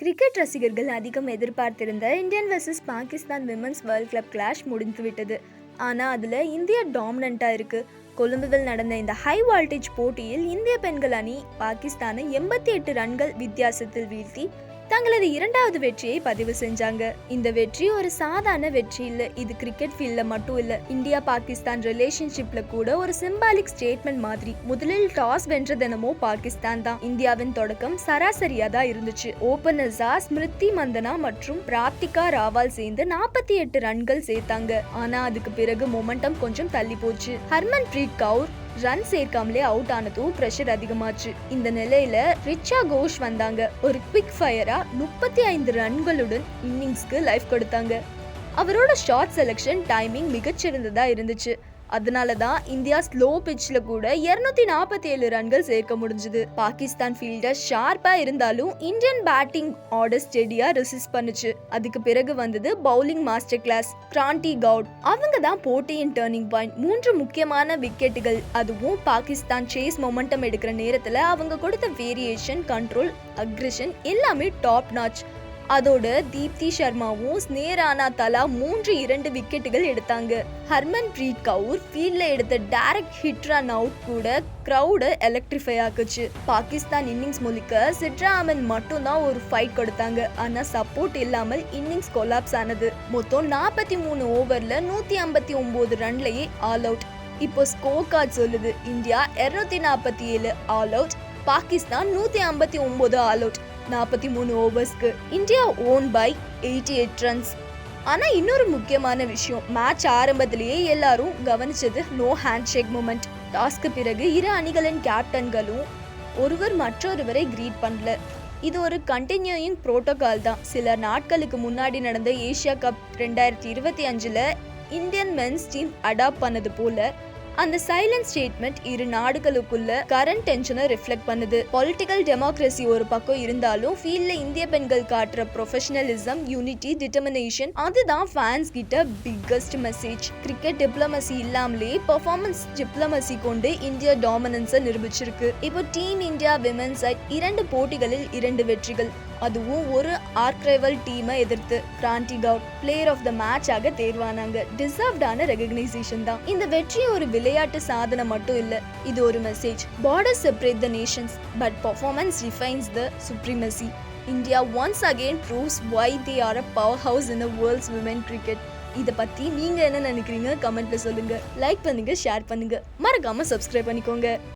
Cricket ரசிகர்கள் அதிகம் எதிர்பார்த்திருந்த Indian versus Pakistan women's world club clash முடிந்துவிட்டது. ஆனால் அதில் இந்தியா டாமினண்ட்டாக இருக்குது. கொழும்புவில் நடந்த இந்த ஹை வால்டேஜ் போட்டியில் இந்திய பெண்கள் அணி பாகிஸ்தானை 88 ரன்கள் வித்தியாசத்தில் வீழ்த்தி தங்களது இரண்டாவது வெற்றியை பதிவு செஞ்சாங்க. இந்த வெற்றி ஒரு சாதாரண வெற்றி இல்ல, இது கிரிக்கெட் ஃபீல்ட்ல மட்டும் இல்ல, இந்தியா பாகிஸ்தான் ரிலேஷன்ஷிப்ல கூட ஒரு சிம்பாலிக் ஸ்டேட்மெண்ட் மாதிரி. முதலில் டாஸ் வென்றதெனமோ பாகிஸ்தான் தான். இந்தியாவின் தொடக்கம் சராசரியா தான் இருந்துச்சு. ஓபனர்ஸா ஸ்மிருதி மந்தனா மற்றும் பிராப்திகா ராவால் சேர்ந்து 48 ரன்கள் சேர்த்தாங்க. ஆனா அதுக்கு பிறகு மொமெண்டம் கொஞ்சம் தள்ளி போச்சு. ஹர்மன் பிரீத் கவுர் ரன் சேர்க்காமலே அவுட் ஆனதும் பிரஷர் அதிகமாச்சு. இந்த நிலையில ரிச்சா கோஷ் வந்தாங்க. ஒரு குவிக் ஃபயரா 35 ரன்களுடன் இன்னிங்ஸ்க்கு லைஃப் கொடுத்தாங்க. அவரோட ஷாட் செலக்ஷன் டைமிங் மிகச்சிறந்ததா இருந்துச்சு. அதனால தான் இந்தியா ஸ்லோ பிட்ச்ல கூட 247 ரன்கள் சேர்க்க முடிஞ்சது. பாகிஸ்தான் ஃபீல்டர் ஷார்ப்பா இருந்தாலும் இந்தியன் பேட்டிங் ஆர்டர் ஸ்டெடியா ரெசிஸ்ட் பண்ணுச்சு. அதுக்கு பிறகு வந்தது bowling master class Kranti Goud. அவங்க தான் போட்டியின் டர்னிங் பாயிண்ட். 3 முக்கியமான விக்கெட்டுகள், அதுவும் பாகிஸ்தான் சேஸ் மொமெண்டம் எடுக்கிற நேரத்துல அவங்க கொடுத்த வேரியேஷன், கண்ட்ரோல், அக்ரெஷன் எல்லாமே டாப் நாச். அதோட தீப்தி சர்மாவும் ஸ்னேரானா தலா 2 விக்கெட்டுகள் எடுத்தாங்க. ஹர்மன் பிரீத் கவுர் ஃபீல்ட்ல எடுத்த டைரக்ட் ஹிட் ரன் அவுட் கூட கிரௌட எலக்ட்ரிஃபை ஆக்குச்சு. பாகிஸ்தான் இன்னிங்ஸ் முழுக்க சிட்ரா அமன் மட்டும் தான் ஒரு ஃபைட் கொடுத்தாங்க. ஆனா சப்போர்ட் இல்லாமல் இன்னிங்ஸ் கொலாப்ஸ் ஆனது. மொத்தம் 43 ஓவர்ல 159 ரன்லயே ஆல் அவுட். இப்போ ஸ்கோர் கார்டு சொல்லுது, India 247 all out, Pakistan 159 all out. 43 ஓவர்ஸ்க்கு இந்தியா ஓன் பை 88 ரன்ஸ். ஆனால் இன்னொரு முக்கியமான விஷயம், மேட்ச் ஆரம்பத்திலேயே எல்லாரும் கவனிச்சது நோ ஹேண்ட் ஷேக் மூமெண்ட். டாஸ்க்கு பிறகு இரு அணிகளின் கேப்டன்களும் ஒருவர் மற்றொருவரை கிரீட் பண்ணல. இது ஒரு கண்டினியூயிங் புரோட்டோகால் தான். சில நாட்களுக்கு முன்னாடி நடந்த ஏசியா கப் 2025ல் இந்தியன் மென்ஸ் டீம் அடாப்ட் பண்ணது போல அந்த சைலண்ட் ஸ்டேட்மெண்ட் இரு நாடுகளுக்குள்ள கரண்ட் டென்ஷனை ரிஃப்ளெக்ட் பண்ணுது. பொலிட்டிக்கல் டெமோக்ரஸி ஒரு பக்கம் இருந்தாலும் ஃபீல்ட்ல இந்திய பெண்கள் காட்டுற ப்ரொஃபஷனலிசம், யூனிட்டி, டிட்டர்மினேஷன், அதுதான் ஃபேன்ஸ் கிட்ட பிக்கஸ்ட் மெசேஜ். கிரிக்கெட் டிப்ளமசி இல்லாமலே பெர்ஃபார்மன்ஸ் டிப்ளமசி கொண்டு இந்தியா டாமினன்ஸை நிரூபிச்சிருக்கு. இப்போ டீம் இந்தியா விமென்ஸ் சைட் 2 போட்டிகளில் 2 வெற்றிகள், அதுவும் ஒரு ஆர்க்ரைவல் டீமை எதிர்த்து. Kranti Goud player of the match ஆக தேர்வானாங்க. டிசர்வ்டான ரெகக்னைசேஷன் தான். இந்த வெற்றி ஒரு விளையாட்டு சாதனை மட்டும் இல்ல, இது ஒரு message. Borders separate the Nations, but performance defines the supremacy. India once again proves why they are a powerhouse in the world's women cricket. இதை பத்தி நீங்க என்ன நினைக்கிறீங்க? கமெண்ட்ல சொல்லுங்க. லைக் பண்ணுங்க, ஷேர் பண்ணுங்க, மறக்காம சப்ஸ்கிரைப் பண்ணிக்கோங்க.